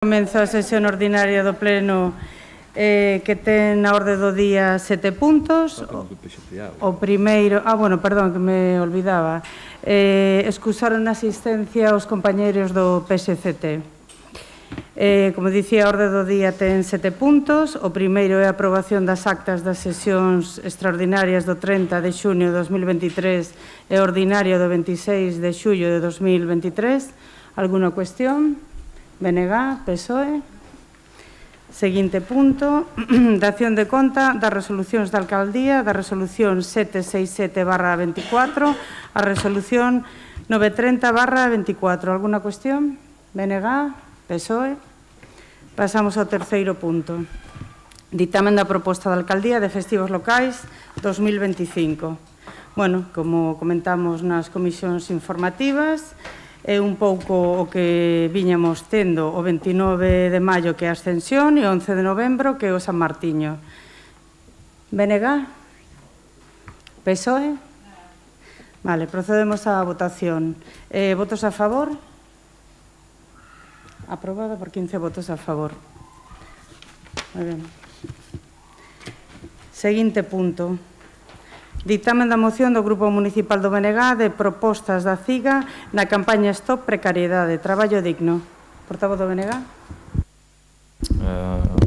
Comeza a sesión ordinaria do Pleno que ten na orde do día 7 puntos. O primeiro... perdón, que me olvidaba. Excusaron a asistencia os compañeiros do PSCT. Como dicía, a orde do día ten 7 puntos. O primeiro é a aprobación das actas das sesións extraordinarias do 30 de xuño de 2023 e ordinaria do 26 de xullo de 2023. Alguna cuestión? BNG, PSOE. Seguinte punto, dación de conta das resolucións da Alcaldía, da resolución 767/24, a resolución 930/24. Alguna cuestión? BNG, PSOE. Pasamos ao terceiro punto. Dictamen da proposta da Alcaldía de festivos locais 2025. Como comentamos nas comisións informativas, é un pouco o que viñamos tendo o 29 de maio, que é a Ascensión, e o 11 de novembro, que é o San Martiño. BNG? PSOE? Vale, procedemos á votación. Votos a favor? Aprobado por 15 votos a favor. Moi ben. Seguinte punto. Dictamen da moción do Grupo Municipal do BNG de propostas da CIGA na campaña Stop Precariedade, Traballo Digno. Portavoz do BNG.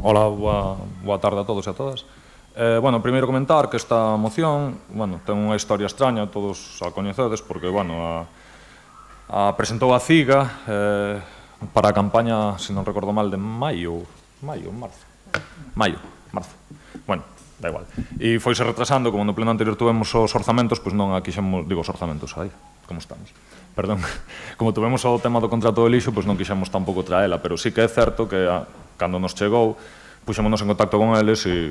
Hola, boa tarde a todos e a todas. Primeiro comentar que esta moción ten unha historia extraña, todos a coñecedes, porque a presentou a CIGA para a campaña, se non recordo mal, de marzo. Da igual. E foise retrasando, como no pleno anterior tuvemos os orzamentos, pois non a quixemos, os orzamentos, como estamos? Perdón, como tuvemos o tema do contrato de lixo, pois non quixemos tampouco traela, pero sí que é certo que cando nos chegou, puxémonos en contacto con eles e,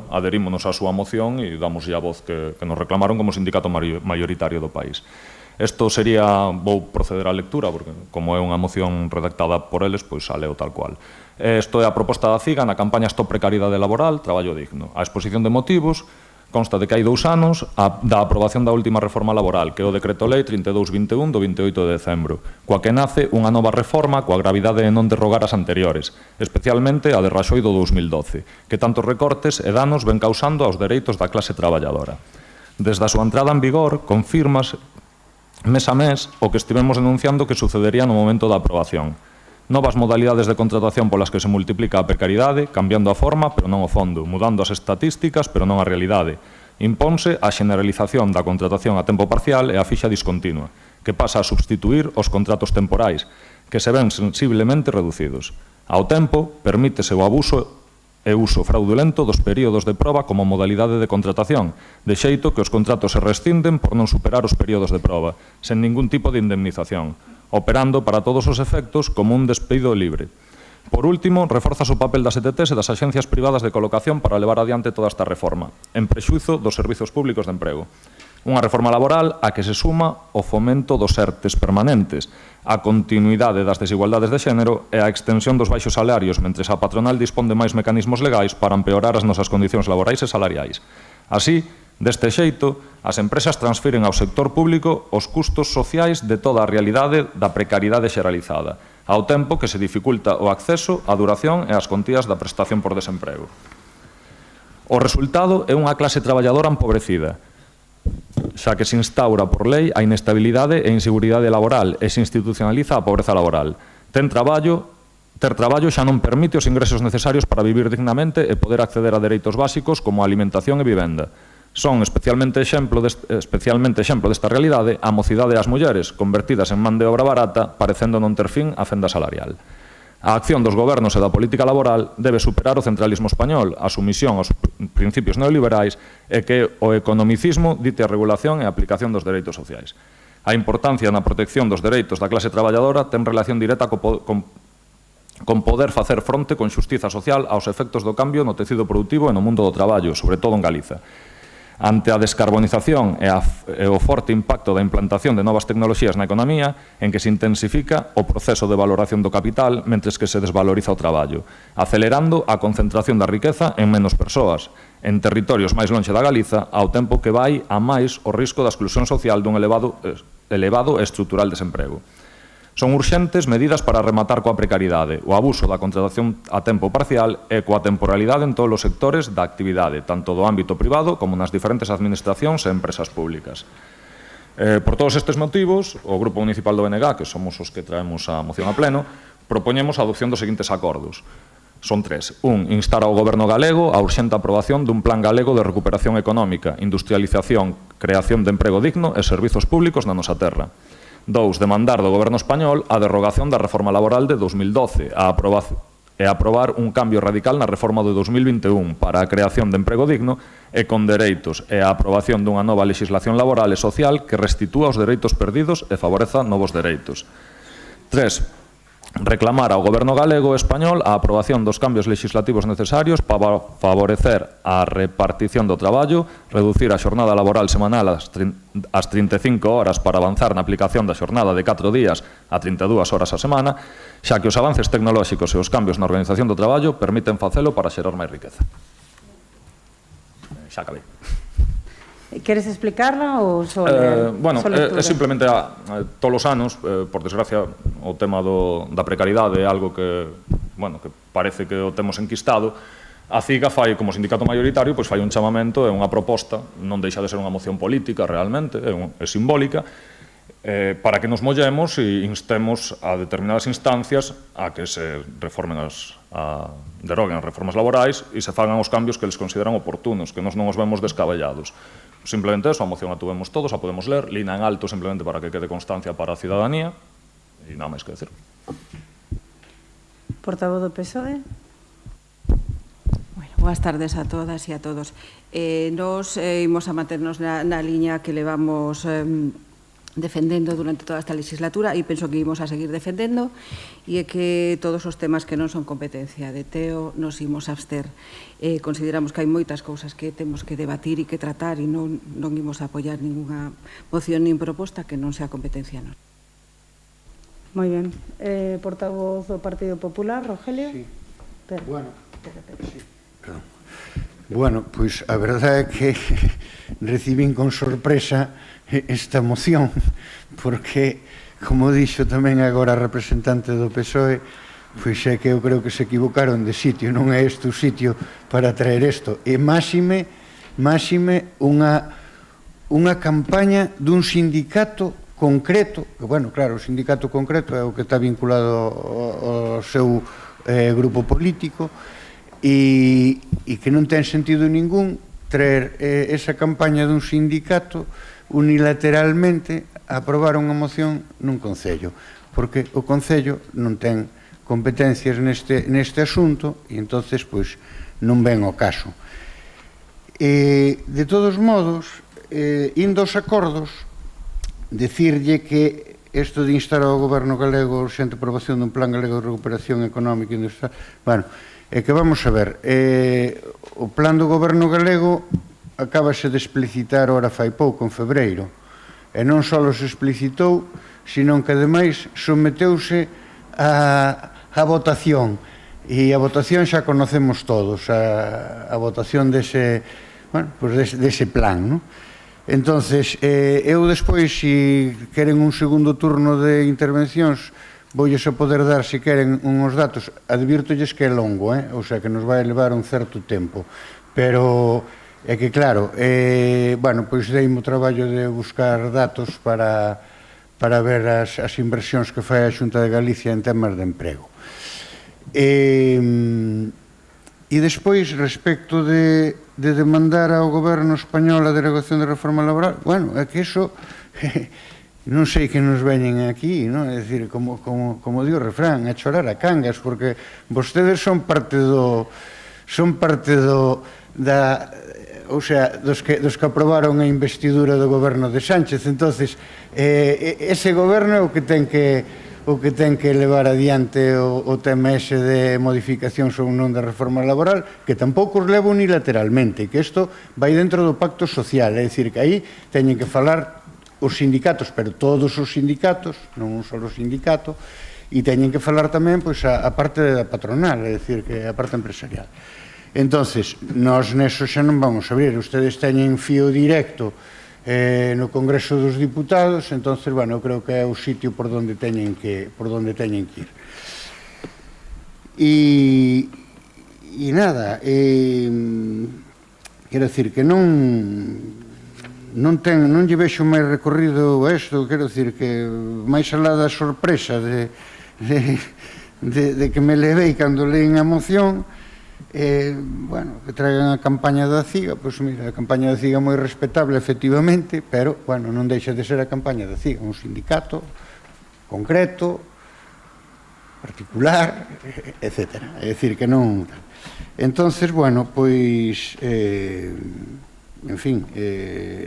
adherímonos á súa moción e damoslle a voz que nos reclamaron como sindicato maioritario do país. Isto sería, vou proceder á lectura, porque como é unha moción redactada por eles, pois a leo tal cual. Isto é a proposta da CIGA na campaña Stop Precariedade Laboral, Traballo Digno. A exposición de motivos consta de que hai 2 anos da aprobación da última reforma laboral, que é o Decreto Lei 3221 do 28 de decembro, coa que nace unha nova reforma coa gravidade de non derrogar as anteriores, especialmente a de Raxoi do 2012, que tantos recortes e danos ven causando aos dereitos da clase traballadora. Desde a súa entrada en vigor, confirmas mes a mes o que estivemos denunciando que sucedería no momento da aprobación. Novas modalidades de contratación polas que se multiplica a precariedade, cambiando a forma, pero non o fondo, mudando as estatísticas, pero non a realidade. Imponse a xeneralización da contratación a tempo parcial e a fixa discontinua, que pasa a substituir os contratos temporais, que se ven sensiblemente reducidos. Ao tempo, permítese o abuso e uso fraudulento dos períodos de proba como modalidade de contratación, de xeito que os contratos se rescinden por non superar os períodos de proba, sen ningún tipo de indemnización, operando para todos os efectos como un despedido libre. Por último, reforza o papel das ETTs e das axencias privadas de colocación para levar adiante toda esta reforma, en prexuízo dos servizos públicos de emprego. Unha reforma laboral a que se suma o fomento dos ERTEs permanentes, a continuidade das desigualdades de xénero e a extensión dos baixos salarios, mentres a patronal dispón de máis mecanismos legais para empeorar as nosas condicións laborais e salariais. Así, deste xeito, as empresas transfiren ao sector público os custos sociais de toda a realidade da precariedade xeralizada, ao tempo que se dificulta o acceso, a duración e as contías da prestación por desemprego. O resultado é unha clase traballadora empobrecida, xa que se instaura por lei a inestabilidade e inseguridade laboral e se institucionaliza a pobreza laboral. Ter traballo xa non permite os ingresos necesarios para vivir dignamente e poder acceder a dereitos básicos como a alimentación e vivenda. Son especialmente exemplo desta realidade a mocidade e as mulleres, convertidas en man de obra barata, parecendo non ter fin a fenda salarial. A acción dos gobernos e da política laboral debe superar o centralismo español, a sumisión aos principios neoliberais e que o economicismo dite a regulación e a aplicación dos dereitos sociais. A importancia na protección dos dereitos da clase traballadora ten relación directa con poder facer fronte con xustiza social aos efectos do cambio no tecido produtivo e no mundo do traballo, sobre todo en Galiza. Ante a descarbonización e o forte impacto da implantación de novas tecnoloxías na economía, en que se intensifica o proceso de valoración do capital mentres que se desvaloriza o traballo, acelerando a concentración da riqueza en menos persoas, en territorios máis lonxe da Galiza, ao tempo que vai a máis o risco da exclusión social dun elevado e estrutural desemprego. Son urxentes medidas para rematar coa precariedade, o abuso da contratación a tempo parcial e coa temporalidade en todos os sectores da actividade, tanto do ámbito privado como nas diferentes administracións e empresas públicas. Por todos estes motivos, o Grupo Municipal do BNG, que somos os que traemos a moción a pleno, propoñemos a adopción dos seguintes acordos. Son tres. Instar ao Goberno galego a urxente aprobación dun Plan Galego de Recuperación Económica, Industrialización, Creación de Emprego Digno e Servizos Públicos na nosa terra. 2. Demandar do Goberno español a derrogación da reforma laboral de 2012 e aprobar un cambio radical na reforma de 2021 para a creación de emprego digno e con dereitos e a aprobación dunha nova legislación laboral e social que restitúa os dereitos perdidos e favoreza novos dereitos. 3. Reclamar ao Goberno galego e español a aprobación dos cambios legislativos necesarios para favorecer a repartición do traballo, reducir a xornada laboral semanal ás 35 horas para avanzar na aplicación da xornada de 4 días a 32 horas a semana, xa que os avances tecnolóxicos e os cambios na organización do traballo permiten facelo para xerar máis riqueza. Xa acabei. Queres explicarla ou só bueno, é simplemente todos os anos, por desgracia, o tema da precariedade é algo que, bueno, que parece que o temos enquistado. A CIGA fai, como sindicato maioritario, pois fai un chamamento e unha proposta, non deixa de ser unha moción política realmente, é simbólica, para que nos mollemos e instemos a determinadas instancias a que se deroguen as reformas laborais e se fagan os cambios que les consideran oportunos, que nos non os vemos descabellados. Simplemente eso, a moción a tuvemos todos, a podemos ler, lina en alto simplemente para que quede constancia para a cidadanía e nada máis que decir. Portavoz do PSOE. Bueno, boas tardes a todas e a todos. Nos imos a manternos na liña que levamos defendendo durante toda esta legislatura e penso que imos a seguir defendendo e é que todos os temas que non son competencia de Teo nos imos a abster. Consideramos que hai moitas cousas que temos que debatir e que tratar e non imos a apoiar ninguna moción nin proposta que non sea competencia non. Moi ben. Portavoz do Partido Popular, Rogelio. Sí. Bueno, sí. Perdón. Bueno, pois a verdade é que recibín con sorpresa esta moción, porque, como dixo tamén agora a representante do PSOE, pois é que eu creo que se equivocaron de sitio, non é este o sitio para traer isto. E máxime unha campaña dun sindicato concreto, que, bueno, claro, o sindicato concreto é o que está vinculado ao seu grupo político, e que non ten sentido ningún traer esa campaña dun sindicato unilateralmente a aprobar unha moción nun Concello, porque o Concello non ten competencias neste asunto e entonces pois non ven ao caso. De todos modos, indo aos acordos, decirlle que isto de instar ao Goberno galego a urxente aprobación dun Plan Galego de Recuperación Económica e Industrial, bueno, é que vamos a ver, o plan do Goberno galego acabase de explicitar ora fai pouco, en febreiro, e non só se explicitou, senón que ademais someteuse a votación, e a votación xa conocemos todos, a votación dese plan, non? Entonces, eu despois, se queren un segundo turno de intervencións, voulles a poder dar, se queren, uns datos, advirtolles que é longo, ou sea, que nos vai levar un certo tempo, pero é que, claro, bueno, pois deimo o traballo de buscar datos para ver as inversións que fai a Xunta de Galicia en temas de emprego. E despois, respecto de demandar ao Goberno español a derogación da reforma laboral, bueno, é que iso non sei que nos veñen aquí, non? É dicir, como digo o refrán, a chorar a cangas, porque vostedes son parte o sea, dos que aprobaron a investidura do goberno de Sánchez. Entonces, ese goberno é o que ten que levar adiante o tema ese de modificacións ou non da reforma laboral, que tampouco os leva unilateralmente, que isto vai dentro do pacto social, é dicir, que aí teñen que falar os sindicatos, pero todos os sindicatos, non un solo sindicato, e teñen que falar tamén pois a parte da patronal, é dicir, que a parte empresarial. Entonces, nós neso xa non vamos a abrir, ustedes teñen fío directo no Congreso dos Diputados, entonces, bueno, eu creo que é o sitio por donde teñen que ir. E nada, quero dicir que non lle vexo máis recorrido a isto, quero dicir que máis alá da sorpresa de que me levei cando leín a moción, bueno, que traigan a campaña da CIGA, pois mira, a campaña da CIGA é moi respetable, efectivamente, pero, bueno, non deixa de ser a campaña da CIGA, un sindicato concreto, particular, etc. É dicir, que non... Entonces, bueno, pois, en fin,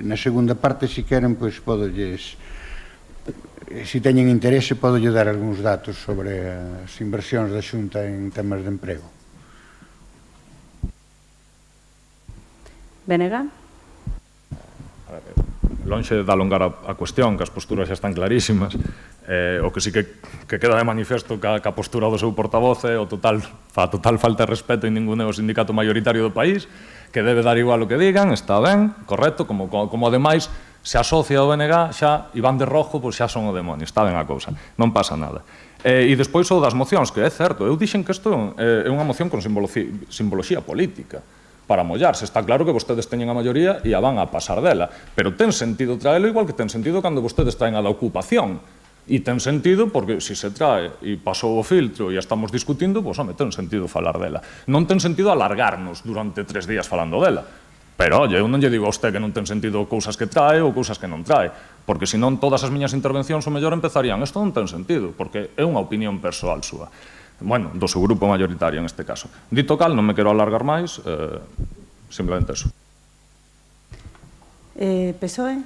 na segunda parte, se queren, pois, podolles, se teñen interese, podolle dar algúns datos sobre as inversións da Xunta en temas de emprego. Benega? Lonxe de alongar a cuestión, que as posturas xa están clarísimas, o que sí que queda de manifesto que a postura do seu portavoz é a total falta de respeto en ningún sindicato mayoritario do país, que debe dar igual o que digan, está ben, correcto, como ademais se asocia ao BNG xa e van de rojo, pois xa son o demonio, está ben a cousa, non pasa nada. E despois o das mocións, que é certo, eu dixen que isto é unha moción con simboloxía política, para mollarse. Está claro que vostedes teñen a maioría e a van a pasar dela, pero ten sentido traelo igual que ten sentido cando vostedes traen a da ocupación. E ten sentido porque se se trae e pasou o filtro e estamos discutindo, pois, home, ten sentido falar dela. Non ten sentido alargarnos durante 3 días falando dela. Pero, oye, eu non lle digo a usted que non ten sentido cousas que trae ou cousas que non trae, porque senón todas as miñas intervencións o mellor empezarían. Isto non ten sentido, porque é unha opinión persoal súa. Bueno, do seu grupo mayoritario neste caso. Dito cal, non me quero alargar máis, simplemente eso. PSOE?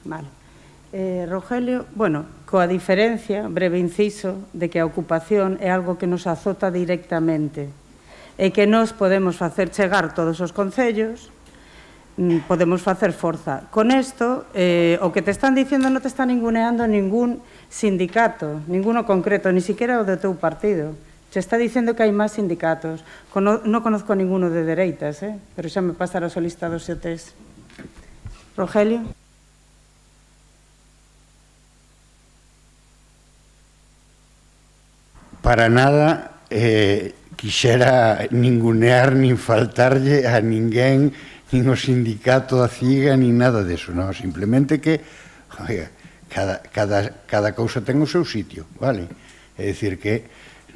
Vale. Rogelio, bueno, coa diferencia, breve inciso, de que a ocupación é algo que nos azota directamente e que nos podemos facer chegar todos os concellos, podemos facer forza. Con isto, o que te están dicindo non te está ninguneando ningún sindicato, ninguno concreto, ni siquiera o do teu partido. Se está dicendo que hai máis sindicatos. Non conozco ninguno de dereitas, pero xa me pasaron o listado se o tes. Rogelio? Para nada quixera ningunear nin faltarlle a ninguén, nin o sindicato a CIGA, nin nada deso, non, simplemente que, oiga, cada cousa ten o seu sitio, vale? É dicir que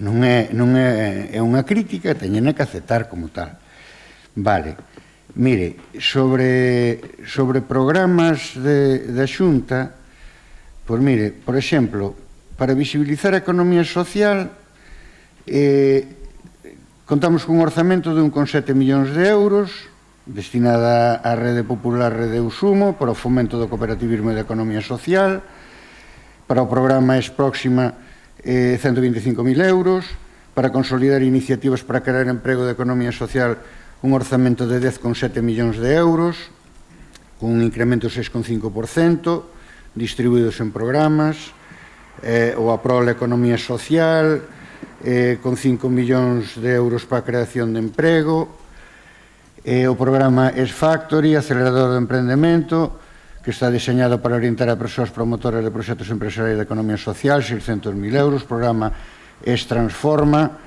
non é unha crítica, teñen que aceptar como tal. Vale, mire, sobre programas da Xunta, pois mire, por exemplo, para visibilizar a economía social, contamos cun orzamento de 1,7 millóns de euros, destinada á Rede Popular Rede Usumo, para o fomento do cooperativismo e da economía social, para o programa Es Próxima, 125.000 euros, para consolidar iniciativas para crear emprego de economía social, un orzamento de 10,7 millóns de euros, con un incremento de 6,5%, distribuídos en programas, o Aprol Economía Social, con 5 millóns de euros para a creación de emprego, o programa Es Factory, acelerador de emprendemento, que está diseñado para orientar a persoas promotoras de proxectos empresariais de economía social, 600.000 euros, programa Es Transforma,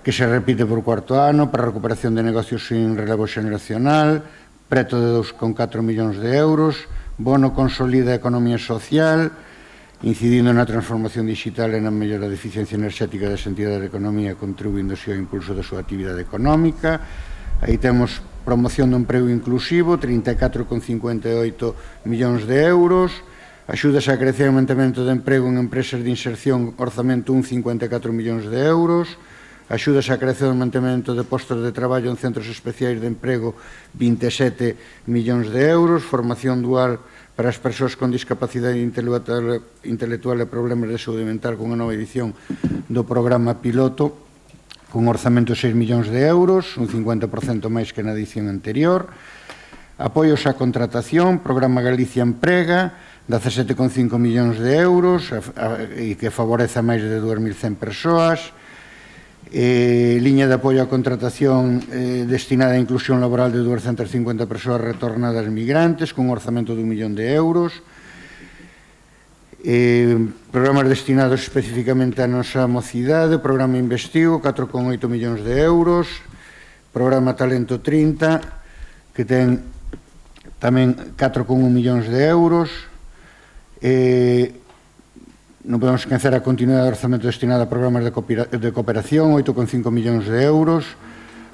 que se repite por 4º ano, para a recuperación de negocios sin relevo xeneracional, preto de 2,4 millóns de euros, bono consolida a economía social, incidindo na transformación digital e na mellora de eficiencia enerxética das entidades de economía, contribuíndose ao impulso da súa actividade económica. Aí temos promoción do emprego inclusivo, 34,58 millóns de euros, axudas á creación e mantemento de emprego en empresas de inserción, orzamento 54 millóns de euros, axudas á creación e mantemento de postos de traballo en centros especiais de emprego, 27 millóns de euros, formación dual para as persoas con discapacidade intelectual e problemas de saúde mental, con unha nova edición do programa piloto, con orzamento de 6 millóns de euros, un 50% máis que na edición anterior. Apoios á contratación, programa Galicia Emprega, 17,5 millóns de euros, e que favorece a máis de 2.100 persoas. Liña de apoio á contratación destinada á inclusión laboral de 250 persoas retornadas migrantes, con un orzamento de 1 millón de euros. Programas destinados especificamente á nosa mocidade, programa Investigo, 4,8 millóns de euros, programa Talento 30, que ten tamén 4,1 millóns de euros. Non podemos esquecer a continuidade do orzamento destinado a programas de cooperación, 8,5 millóns de euros,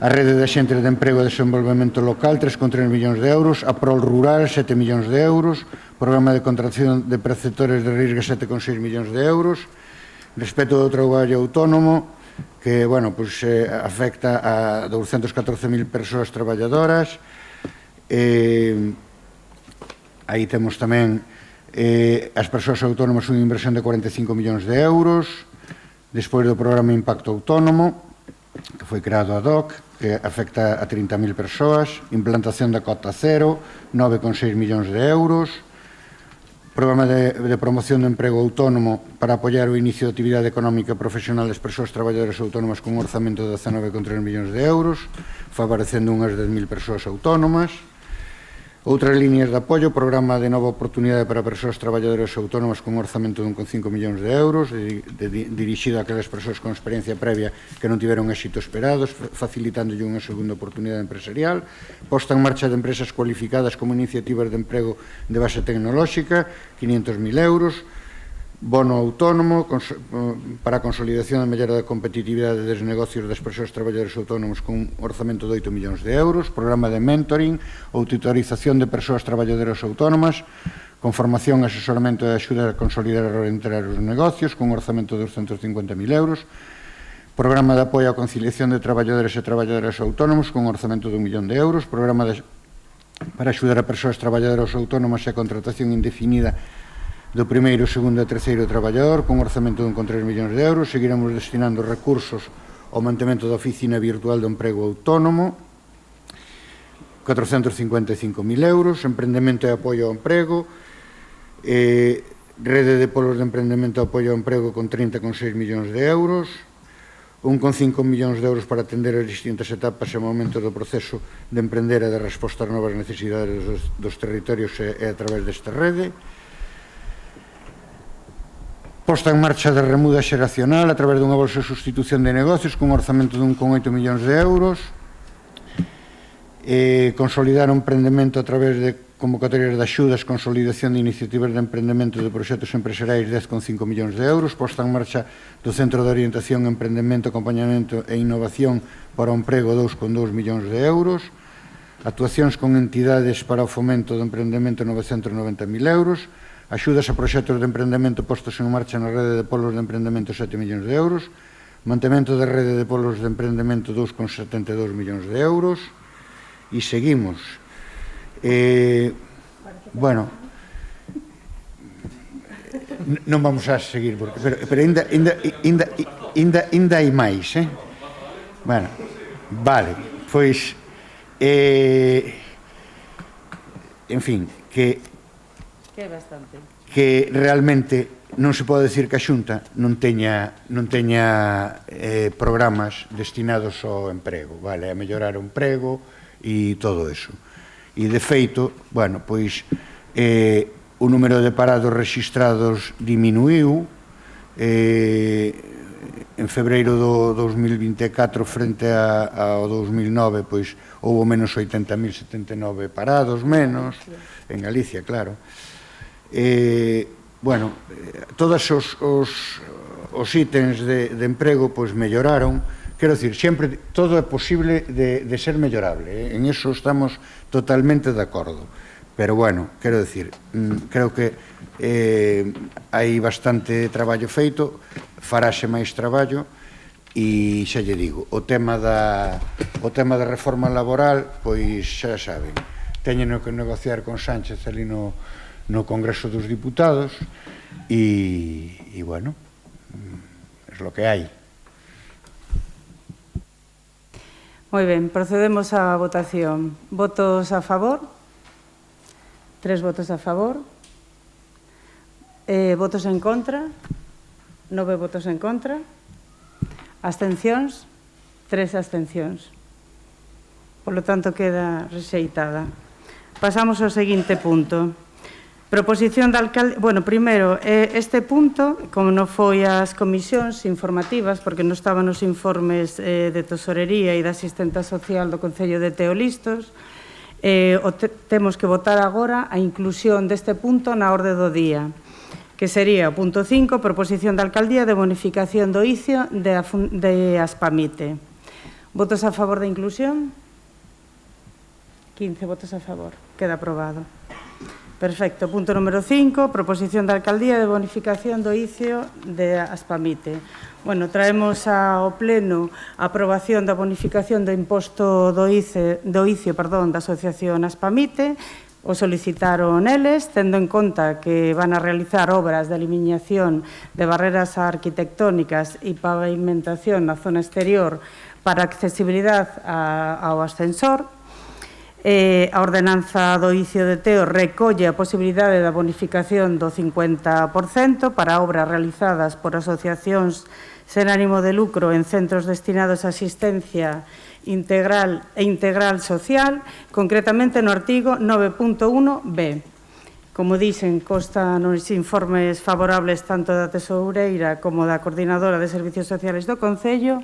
a rede de axentes de emprego e desenvolvemento local, 3,3 millóns de euros, a Prol Rural, 7 millóns de euros, programa de contratación de preceptores de risga, 7,6 millóns de euros. Respecto do traballo autónomo, que, bueno, pues, afecta a 214.000 persoas traballadoras. Aí temos tamén as persoas autónomas unha inversión de 45 millóns de euros, despois do programa Impacto Autónomo, que foi creado ad hoc, que afecta a 30.000 persoas, implantación da cota cero, 9,6 millóns de euros, programa de promoción do emprego autónomo para apoiar o inicio de actividade económica e profesional das persoas traballadoras autónomas con un orzamento de 19,3 millóns de euros, favorecendo unhas 10.000 persoas autónomas. Outras líneas de apoio, programa de nova oportunidade para persoas traballadoras autónomas con un orzamento de 1,5 millóns de euros, dirixido a aquelas persoas con experiencia previa que non tiveron éxito esperados, facilitándolle unha segunda oportunidade empresarial. Posta en marcha de empresas cualificadas como iniciativas de emprego de base tecnolóxica, 500.000 euros. Bono autónomo para a consolidación e mellora da competitividade dos negocios das persoas traballadoras autónomos con un orzamento de 8 millóns de euros, programa de mentoring ou tutorización de persoas traballadoras autónomas con formación, asesoramento e axuda a consolidar e reorientar os negocios con un orzamento de 250.000 euros, programa de apoio á conciliación de traballadores e traballadoras autónomos con un orzamento de 1 millón de euros, programa para axudar a persoas traballadoras autónomas e a contratación indefinida do primeiro, segundo e terceiro traballador, con un orzamento de 1,3 millóns de euros. Seguiremos destinando recursos ao mantemento da oficina virtual do emprego autónomo, 455.000 euros, emprendemento e apoio ao emprego, rede de polos de emprendemento e apoio ao emprego con 30,6 millóns de euros, 1,5 millóns de euros para atender as distintas etapas e momentos do proceso de emprender e de resposta ás novas necesidades dos territorios e a través desta rede. Posta en marcha de remuda xeracional a través dunha bolsa de sustitución de negocios con un orzamento de 1,8 millóns de euros. Consolidar o emprendemento a través de convocatorias de axudas, consolidación de iniciativas de emprendemento de proxectos empresariais, 10,5 millóns de euros. Posta en marcha do Centro de Orientación, Emprendemento, Acompañamento e Innovación para o Emprego, 2,2 millóns de euros. Actuacións con entidades para o fomento do emprendemento, 990.000 euros. Axudas a proxectos de emprendemento postos en marcha na rede de polos de emprendemento, 7 millóns de euros. Mantemento da rede de polos de emprendemento, 2,72 millóns de euros. E seguimos. Bueno, non vamos a seguir, pero ainda hai máis, Bueno, vale, pois, en fin, que realmente non se pode decir que a Xunta non teña programas destinados ao emprego, vale, a mellorar o emprego e todo eso. E, de feito, bueno, pois, o número de parados rexistrados diminuiu, en febreiro do 2024 frente ao 2009, pois, houve menos 80.079 parados, menos, en Galicia, claro. Bueno, todos os ítems de emprego pois melloraron. Quero dicir, sempre todo é posible de ser mellorable, en iso estamos totalmente de acordo, pero bueno, quero dicir, creo que hai bastante traballo feito, farase máis traballo e xa lle digo, o tema da reforma laboral, pois xa saben, teñen que negociar con Sánchez ali no Congreso dos Diputados e bueno, es lo que hai. Moi ben, procedemos á votación. Votos a favor? 3 votos a favor. Votos en contra? 9 votos en contra. Abstencións? 3 abstencións. Por lo tanto, queda rexeitada. Pasamos ao seguinte punto. Proposición de alcalde... Bueno, primeiro, este punto, como non foi ás comisións informativas, porque non estaban os informes de tesorería e da asistenta social do Concello de Teo listos, temos que votar agora a inclusión deste punto na orde do día, que sería o punto 5, proposición de alcaldía de bonificación do ICIO de Aspamite. Votos a favor da inclusión? 15 votos a favor. Queda aprobado. Perfecto. Punto número 5, proposición de alcaldía de bonificación do ICIO de Aspamite. Bueno, traemos ao pleno a aprobación da bonificación do imposto do ICIO da Asociación Aspamite. O solicitaron eles, tendo en conta que van a realizar obras de eliminación de barreras arquitectónicas e pavimentación na zona exterior para accesibilidade ao ascensor. A ordenanza do ICIO de Teo recolle a posibilidade da bonificación do 50% para obras realizadas por asociacións sen ánimo de lucro en centros destinados a asistencia integral social, concretamente no artigo 9.1b. Como dixen, consta nos informes favorables tanto da Tesoureira como da Coordinadora de Servicios Sociales do Concello.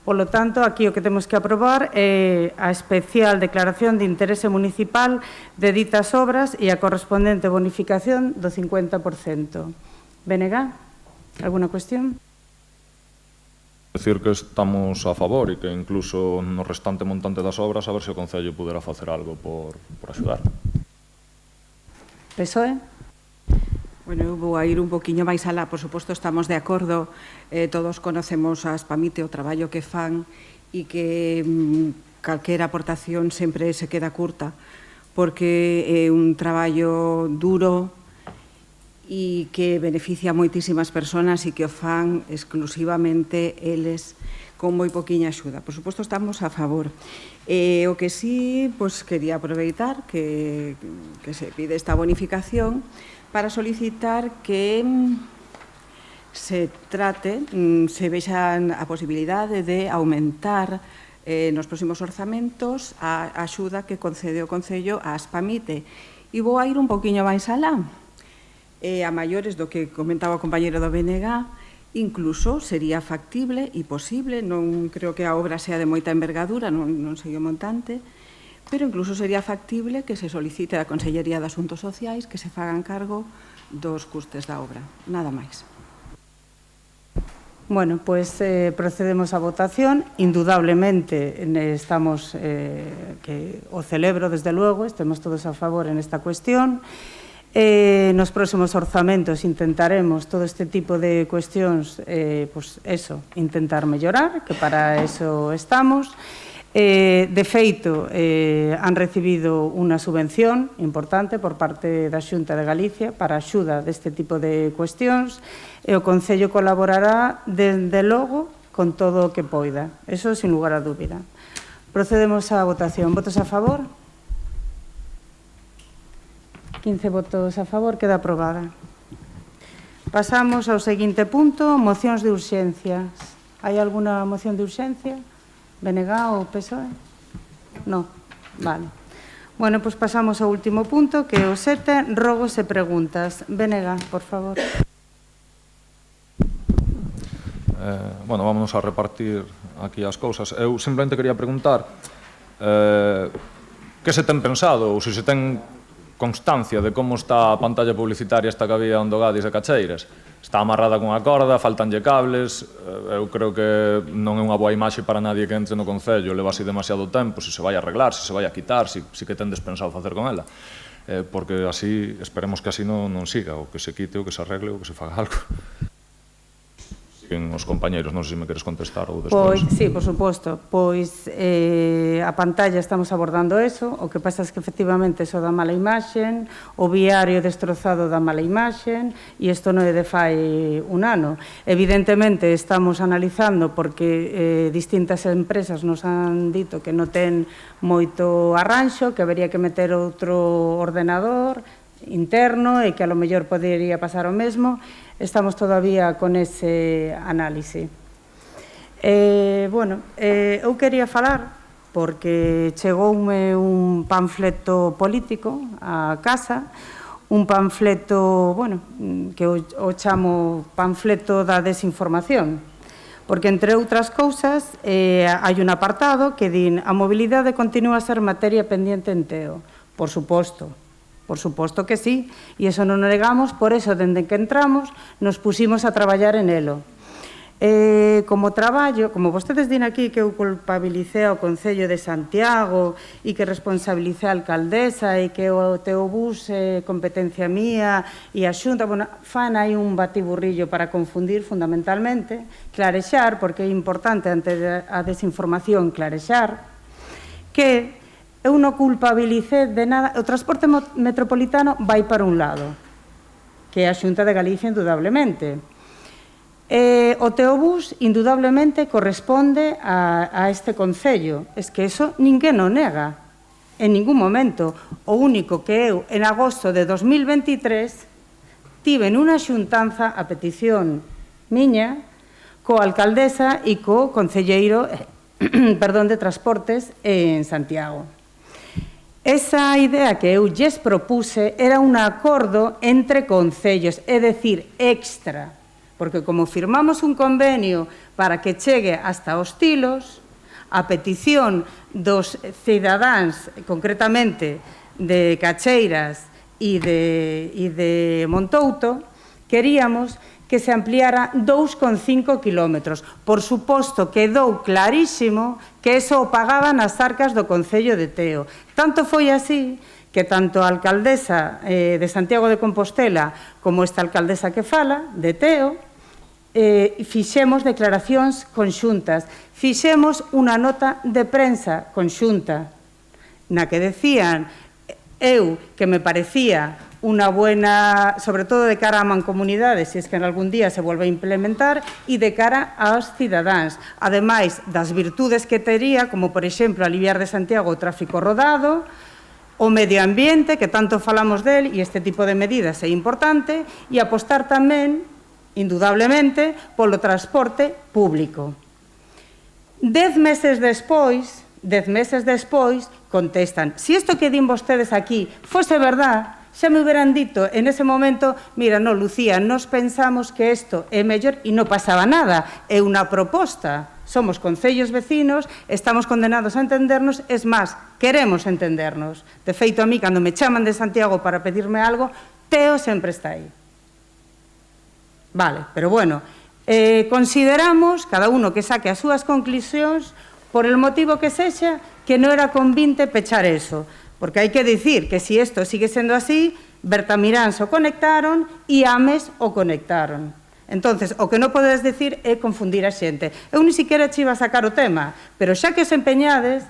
Polo tanto, aquí o que temos que aprobar é a especial declaración de interese municipal de ditas obras e a correspondente bonificación do 50%. BNG, alguna cuestión? Decir que estamos a favor e que incluso no restante montante das obras a ver se o Concello pudera facer algo por axudar. PSOE? Bueno, eu vou a ir un poquinho máis alá. Por suposto, estamos de acordo. Todos conocemos a Aspamite, o traballo que fan e que calquera aportación sempre se queda curta porque é un traballo duro e que beneficia a moitísimas persoas e que o fan exclusivamente eles con moi poquinha axuda. Por suposto, estamos a favor. O que sí, quería aproveitar que se pide esta bonificación para solicitar que se trate, se vexan a posibilidade de aumentar nos próximos orzamentos a axuda que concede o Concello a Aspamite. E vou a ir un poquinho máis alá. A maiores do que comentaba o compañeiro do BNG, incluso sería factible e posible, non creo que a obra sea de moita envergadura, non sei o montante, pero incluso sería factible que se solicite a Consellería de Asuntos Sociais que se fagan cargo dos custes da obra. Nada máis. Bueno, pois procedemos á votación. Indudablemente estamos, que o celebro desde luego, estemos todos a favor en esta cuestión. Nos próximos orzamentos intentaremos todo este tipo de cuestións, intentar mellorar, que para eso estamos. De feito, han recibido unha subvención importante por parte da Xunta de Galicia para a axuda deste tipo de cuestións e o Concello colaborará, desde logo, con todo o que poida. Eso, sin lugar a dúbida. Procedemos á votación. Votos a favor? 15 votos a favor, queda aprobada. Pasamos ao seguinte punto, mocións de urxencias. Hai alguna moción de urxencia? BNG ou PSOE? No, vale. Bueno, pois pasamos ao último punto, que é o 7, rogos e preguntas. BNG, por favor. Bueno, vámonos a repartir aquí as cousas. Eu simplemente quería preguntar que se ten pensado, ou se ten constancia de como está a pantalla publicitaria esta que había onde Gadis de Cacheiras. Está amarrada con a corda, faltanlle cables, eu creo que non é unha boa imaxe para nadie que entre no Concello, leva así demasiado tempo, se vai a arreglar, se vai a quitar, se que tendes pensado facer con ela. Porque así, esperemos que así non siga, ou que se quite, ou que se arregle, ou que se faga algo. Siguen os compañeiros, non sei se me queres contestar ou despois. Sí, por suposto. Pois a pantalla estamos abordando eso, o que pasa é que efectivamente eso dá mala imaxen, o viario destrozado dá mala imaxen, e isto non é de fai un ano. Evidentemente estamos analizando porque distintas empresas nos han dito que non ten moito arranxo, que habería que meter outro ordenador interno e que a lo mellor podería pasar o mesmo. Estamos todavía con ese análise. Eu quería falar porque chegoume un panfleto político á casa, un panfleto, que o chamo panfleto da desinformación, porque, entre outras cousas, hai un apartado que din a mobilidade continúa a ser materia pendiente en Teo. Por suposto que sí, e iso non o negamos, por eso, dende que entramos, nos pusimos a traballar en elo. Como traballo, como vostedes din aquí que eu culpabilicei ao Concello de Santiago e que responsabilicei a alcaldesa e que o Teobús é competencia mía e a Xunta, fan aí un batiburrillo para confundir fundamentalmente, clarexar, porque é importante ante a desinformación clarexar, que eu non culpabilicei de nada, o transporte metropolitano vai para un lado, que é a Xunta de Galicia indudablemente. O Teobús, indudablemente, corresponde a este Concello. Es que eso ninguén o nega, en ningún momento. O único que eu, en agosto de 2023, tive nunha xuntanza a petición miña coa alcaldesa e co concelleiro de Transportes en Santiago. Esa idea que eu lles propuse era un acordo entre concellos, é dicir, extra, porque como firmamos un convenio para que chegue hasta os Tilos, a petición dos cidadáns, concretamente de Cacheiras e de Montouto, queríamos que se ampliara 2,5 kilómetros. Por suposto, quedou clarísimo que eso o pagaban as arcas do Concello de Teo. Tanto foi así que tanto a alcaldesa de Santiago de Compostela como esta alcaldesa que fala, de Teo, fixemos declaracións conxuntas, fixemos unha nota de prensa conxunta, na que decían eu que me parecía unha buena, sobre todo de cara á mancomunidade, se es que en algún día se volve a implementar, e de cara aos cidadáns, ademais das virtudes que tería, como por exemplo aliviar de Santiago o tráfico rodado, o medio ambiente, que tanto falamos del, e este tipo de medidas é importante, e apostar tamén, indudablemente, polo transporte público. 10 meses despois, contestan, si isto que din vostedes aquí fose verdad, xa me hubieran dito en ese momento, mira, no, Lucía, nos pensamos que isto é mellor e non pasaba nada, é unha proposta. Somos concellos vecinos, estamos condenados a entendernos, es máis, queremos entendernos. De feito, a mí, cando me chaman de Santiago para pedirme algo, Teo sempre está aí. Vale, pero bueno, consideramos, cada uno que saque as súas conclusións, por el motivo que sexa, que non era convinte pechar eso. Porque hai que dicir que se isto sigue sendo así, Bertamiráns o conectaron e Ames o conectaron. Entonces, o que non podes decir é confundir a xente. Eu ni siquiera che iba a sacar o tema, pero xa que os empeñades,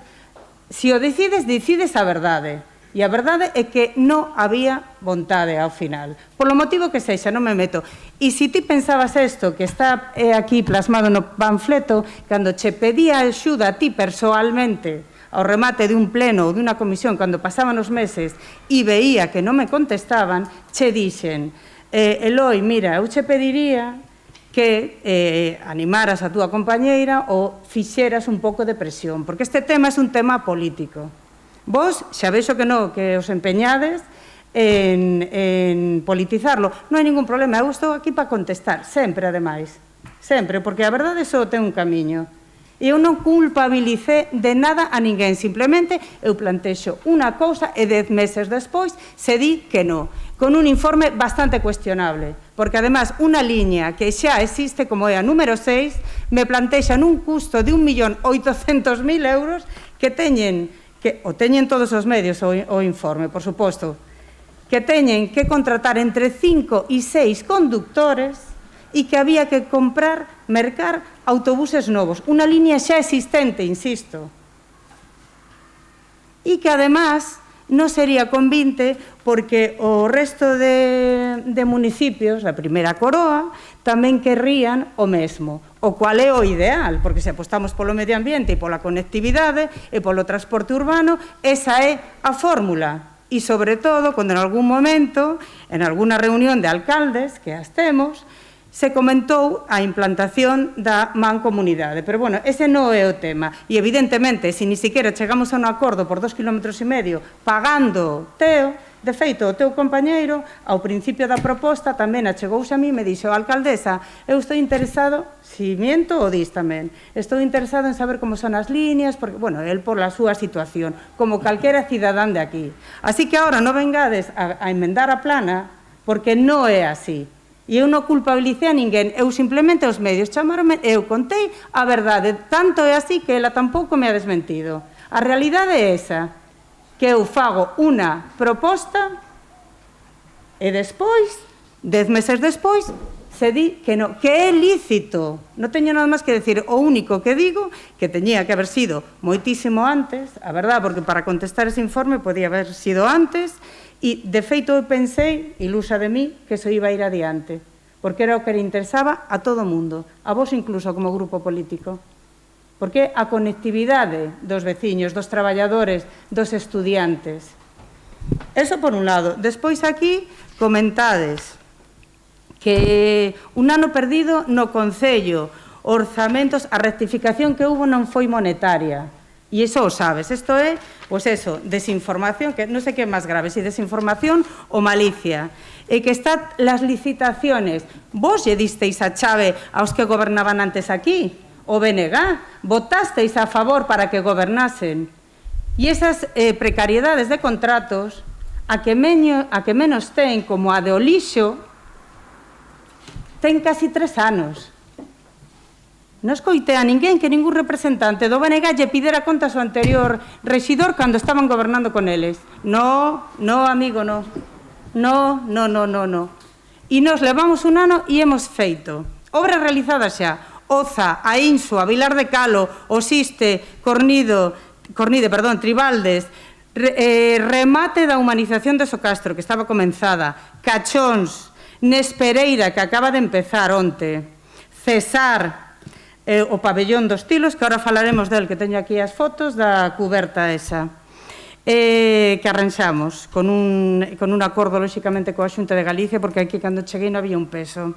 se o decides, decides a verdade. E a verdade é que non había vontade ao final. Por lo motivo que sexa, non me meto. E se ti pensabas isto, que está aquí plasmado no panfleto, cando che pedía axuda a ti persoalmente ao remate de un pleno ou de unha comisión, cando pasaban os meses e veía que non me contestaban, che dixen, Eloi, mira, eu che pediría que animaras a túa compañeira ou fixeras un pouco de presión, porque este tema é un tema político. Vos xa vexo que non, que os empeñades en politizarlo. Non hai ningún problema, eu estou aquí para contestar, sempre, ademais. Sempre, porque a verdade só ten un camiño. Eu non culpabilicé de nada a ninguén, simplemente eu plantexo unha cousa e 10 meses despois se di que non, con un informe bastante cuestionable, porque además unha liña que xa existe como é a número 6 me plantexan un custo de 1.800.000 euros que teñen, que o teñen todos os medios o informe, por suposto, que teñen que contratar entre 5 e 6 conductores e que había que mercar autobuses novos, unha liña xa existente, insisto, e que además non sería convinte porque o resto de municipios, a primeira coroa, tamén querrían o mesmo, o cual é o ideal, porque se apostamos polo medio ambiente e pola conectividade e polo transporte urbano, esa é a fórmula. E, sobre todo, cando en algún momento, en alguna reunión de alcaldes, que as temos, se comentou a implantación da mancomunidade. Pero, bueno, ese non é o tema. E, evidentemente, se ni siquiera chegamos a un acordo por 2,5 km pagando Teo, de feito, o teu compañeiro, ao principio da proposta, tamén achegouse a mí e me dixo, alcaldesa, eu estou interesado, si miento o dis tamén, estou interesado en saber como son as líneas, porque, bueno, el por la súa situación, como calquera cidadán de aquí. Así que agora non vengades a enmendar a plana, porque non é así. E eu non culpabilicei a ninguén, eu simplemente os medios chamaronme, eu contei a verdade, tanto é así que ela tampouco me ha desmentido. A realidade é esa, que eu fago unha proposta e despois, 10 meses despois, se di que non, que é lícito. Non teño nada máis que decir, o único que digo, que teñía que haber sido moitísimo antes, a verdade, porque para contestar ese informe podía haber sido antes, e, de feito, eu pensei, ilusa de mí, que eso iba a ir adiante, porque era o que le interesaba a todo o mundo, a vos incluso como grupo político, porque a conectividade dos veciños, dos traballadores, dos estudiantes. Eso por un lado. Despois aquí comentades que un ano perdido no Concello, orzamentos, a rectificación que hubo non foi monetaria. E iso o sabes, isto é, pois eso, desinformación, que non sei que é máis grave, si desinformación ou malicia. E que están las licitaciones. Vos lle disteis a chave aos que gobernaban antes aquí, o BNG, votasteis a favor para que gobernasen. E esas precariedades de contratos, a que menos ten, como a de o lixo, ten casi 3 anos. Non escoitei a ninguén que ningún representante do BNG lle pidera conta ao seu anterior rexidor cando estaban gobernando con eles. No, amigo, no. No. E nos levamos un ano e hemos feito obras realizadas xa. Oza, a Insua, Vilar de Calo, Osiste, Tribaldes, remate da humanización de Socastro, que estaba comenzada, Cachóns, Nespereira, que acaba de empezar onte, Cesar, o pabellón dos Tilos, que ahora falaremos del, que teño aquí as fotos da cuberta esa, que arranxamos con un acordo, lóxicamente, coa Xunta de Galicia, porque aquí, cando cheguei, non había un peso.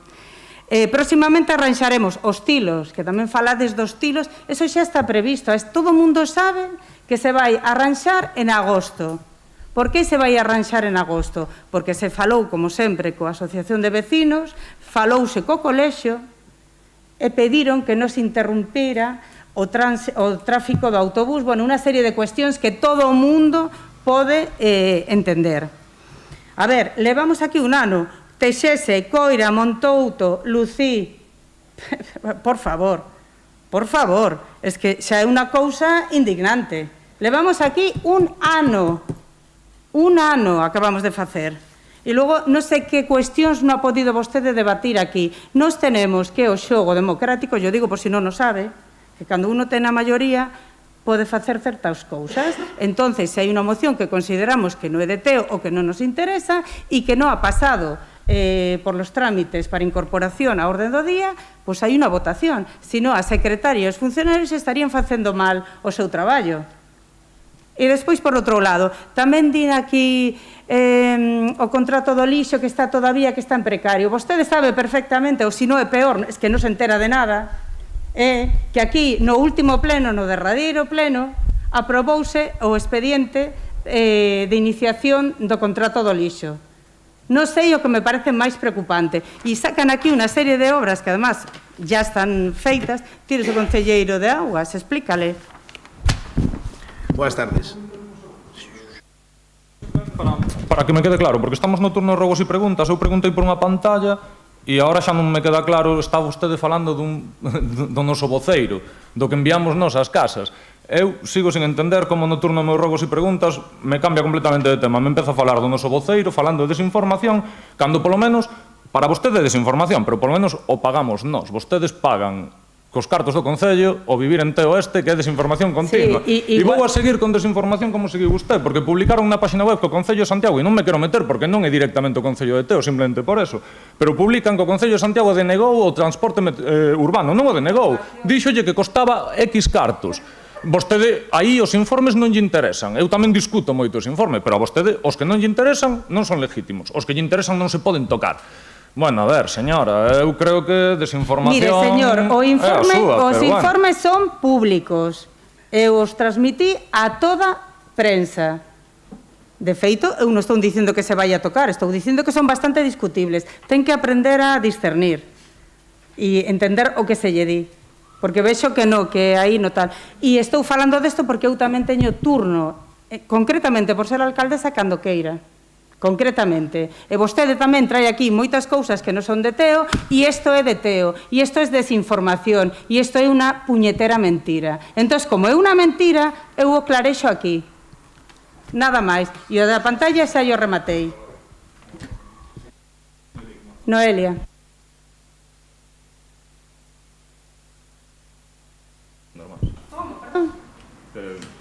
Próximamente arranxaremos os Tilos, que tamén falades dos Tilos, eso xa está previsto, todo o mundo sabe que se vai arranxar en agosto. Por que se vai arranxar en agosto? Porque se falou, como sempre, coa Asociación de Vecinos, falouse co colexio, e pediron que non se interrumpira o tráfico do autobús, bueno, unha serie de cuestións que todo o mundo pode entender. A ver, levamos aquí un ano, Teixese, Coira, Montouto, Lucí, por favor, es que xa é unha cousa indignante. Levamos aquí un ano acabamos de facer. E logo, non sei que cuestións non ha podido vostede debatir aquí. Nos tenemos que o xogo democrático, yo digo por si non o sabe, que cando uno ten a maioría pode facer certas cousas. Entonces, se hai unha moción que consideramos que non é de Teo ou que non nos interesa e que non ha pasado por los trámites para incorporación a orde do día, pois hai unha votación. Se non, a secretaria e os funcionarios estarían facendo mal o seu traballo. E despois, por outro lado, tamén din aquí o contrato do lixo que está todavía que está en precario. Vostede sabe perfectamente, ou se non é peor, es que non se entera de nada, que aquí no último pleno, no derradeiro pleno, aprobouse o expediente de iniciación do contrato do lixo. Non sei o que me parece máis preocupante. E sacan aquí unha serie de obras que, además, ya están feitas. Tires o concelleiro de Augas, explícale. Boas tardes. Para que me quede claro, porque estamos no turno de rogos e preguntas, eu preguntei por unha pantalla e agora xa non me queda claro, está vostede falando do noso voceiro, do que enviamos nós ás casas. Eu sigo sin entender como no turno de meus rogos e preguntas me cambia completamente de tema. Me empezo a falar do noso voceiro, falando de desinformación, cando polo menos, para vostede é desinformación, pero polo menos o pagamos nós. Vostedes pagan cos cartos do Concello o vivir en Teo Este, que é desinformación continua. E vou a seguir con desinformación como seguiu usted, porque publicaron na página web co Concello de Santiago, e non me quero meter porque non é directamente o Concello de Teo, simplemente por eso, pero publican que o Concello de Santiago denegou o transporte urbano, non o denegou, díxolle que costaba X cartos. Vostede, aí os informes non lle interesan. Eu tamén discuto moito os informes, pero a vostede, os que non lle interesan non son legítimos. Os que lle interesan non se poden tocar. Bueno, a ver, señora, eu creo que desinformación... Mire, señor, os informes son públicos. Eu os transmití a toda prensa. De feito, eu non estou dicindo que se vai a tocar, estou dicindo que son bastante discutibles. Ten que aprender a discernir e entender o que se lle di. Porque vexo que non, que aí no tal. E estou falando desto porque eu tamén teño turno, concretamente por ser alcaldesa, cando queira. Concretamente. E vostede tamén trae aquí moitas cousas que non son de Teo, e isto é de Teo, e isto é desinformación, e isto é unha puñetera mentira. Entón, como é unha mentira, eu o clarexo aquí. Nada máis. E o da pantalla xa yo rematei. Noelia.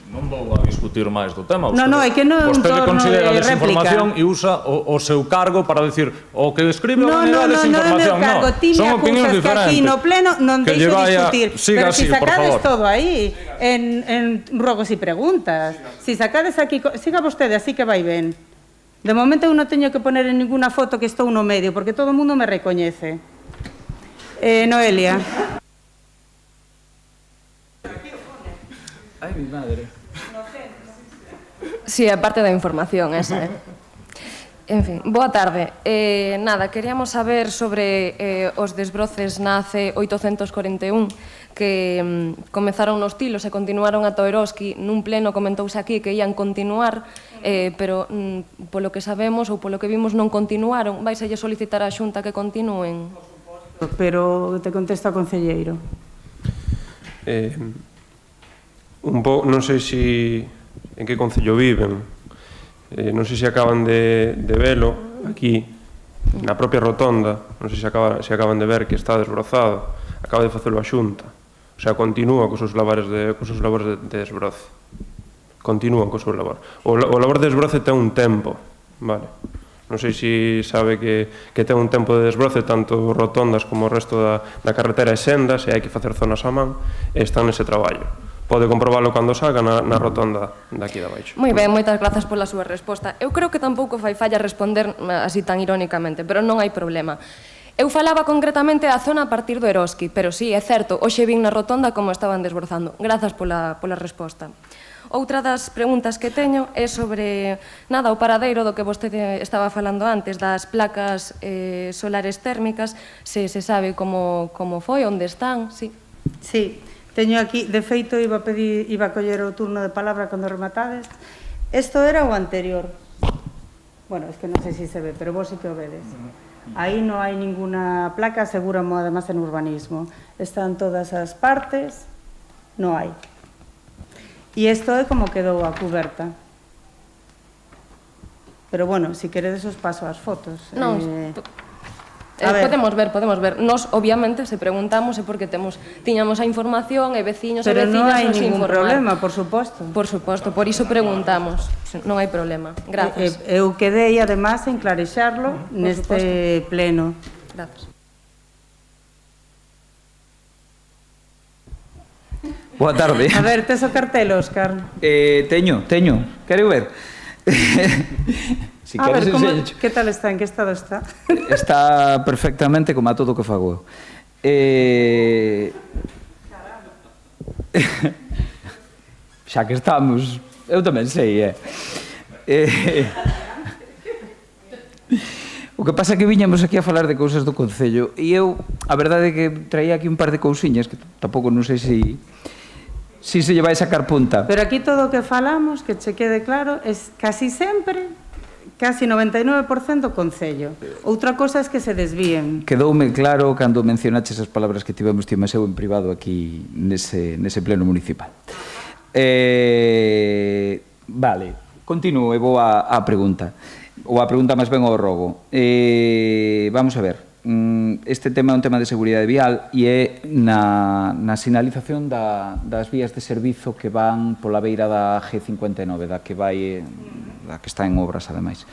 Non vou a discutir máis do tema. Non, é que non é un torno considera de desinformación e usa o seu cargo para decir o que describe a humanidade é desinformación. Non, son opinións diferentes. Que aquí no pleno non deixo discutir. Pero si sacades todo aí, en rogos e preguntas, si sacades aquí, siga vostede, así que vai ben. De momento eu non teño que poner en ninguna foto que estou no medio, porque todo o mundo me recoñece. Noelia. Ai, mi madre. Sí, a parte da información esa, En fin, boa tarde. Nada, queríamos saber sobre os desbroces na AC 841 que comezaron nos Tilos e continuaron ata o Eroski. Nun pleno comentouse aquí que ian continuar, pero polo que sabemos ou polo que vimos non continuaron. Vais a lle solicitar á Xunta que continúen? Pero te contesta o concelleiro. Non sei en que concello viven, non sei se acaban de velo aquí na propia rotonda, non sei se acaban de ver que está desbrozado, acaba de facelo a Xunta, o sea, continúa cos seus labores de desbroce, continúan cos seus labores. O labor de desbroce ten un tempo, vale? Non sei se sabe que ten un tempo de desbroce tanto rotondas como o resto da carretera e sendas, e hai que facer zonas a man, e están nese traballo. Pode comprobalo cando salga na rotonda daqui de baixo. Moi ben, moitas grazas pola súa resposta. Eu creo que tampouco fai falla responder así tan irónicamente, pero non hai problema. Eu falaba concretamente da zona a partir do Eroski, pero sí, é certo, hoxe vin na rotonda como estaban desbrozando. Grazas pola resposta. Outra das preguntas que teño é sobre, nada, o paradeiro do que vostede estaba falando antes, das placas solares térmicas, se sabe como foi, onde están, sí. Sí. Teño aquí, de feito, iba a coller o turno de palabra cando rematades. Isto era o anterior. Bueno, es que non sei se se ve, pero vos sí que o vedes. Aí non hai ninguna placa, aseguramo además en urbanismo. Están todas as partes, non hai. E isto é como quedou a cuberta. Pero bueno, se queredes os paso as fotos. Non, podemos ver. Nos, obviamente, se preguntamos é porque tiñamos a información e veciños e veciñas nos informaron. Pero non hai ningún problema, por suposto. Por suposto, por iso preguntamos. Non hai problema. Grazas. Eu quedei, además, en clarexarlo neste pleno. Grazas. Boa tarde. A ver, tes o cartel, Óscar? Teño. Quero ver? Si a ver, que tal está? En que estado está? Está perfectamente como a todo o que fago eu. Xa que estamos, eu tamén sei, O que pasa é que viñamos aquí a falar de cousas do Concello e eu, a verdade é que traía aquí un par de cousiñas que tampouco non sei se lle vai sacar punta. Pero aquí todo o que falamos, que che quede claro, é casi sempre, casi 99% Concello. Outra cosa é que se desvíen. Quedoume claro cando mencionaches as palabras que tivemos ti e eu en privado aquí nese pleno municipal. Vale, continuo e vou á pregunta. Ou a pregunta máis ben ao rogo. Vamos a ver. Este tema é un tema de seguridade vial e é na sinalización das vías de servizo que van pola beira da G59, da que está en obras, ademais.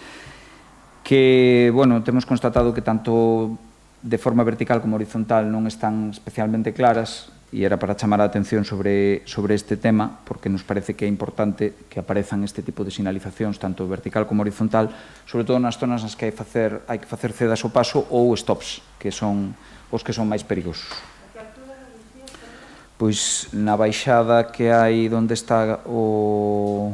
Que, bueno, temos constatado que tanto de forma vertical como horizontal non están especialmente claras era para chamar a atención sobre este tema, porque nos parece que é importante que aparezan este tipo de sinalizacións, tanto vertical como horizontal, sobre todo nas zonas nas que hai que facer cedas ao paso ou stops, que son os que son máis perigosos. Pois na baixada que hai onde está o...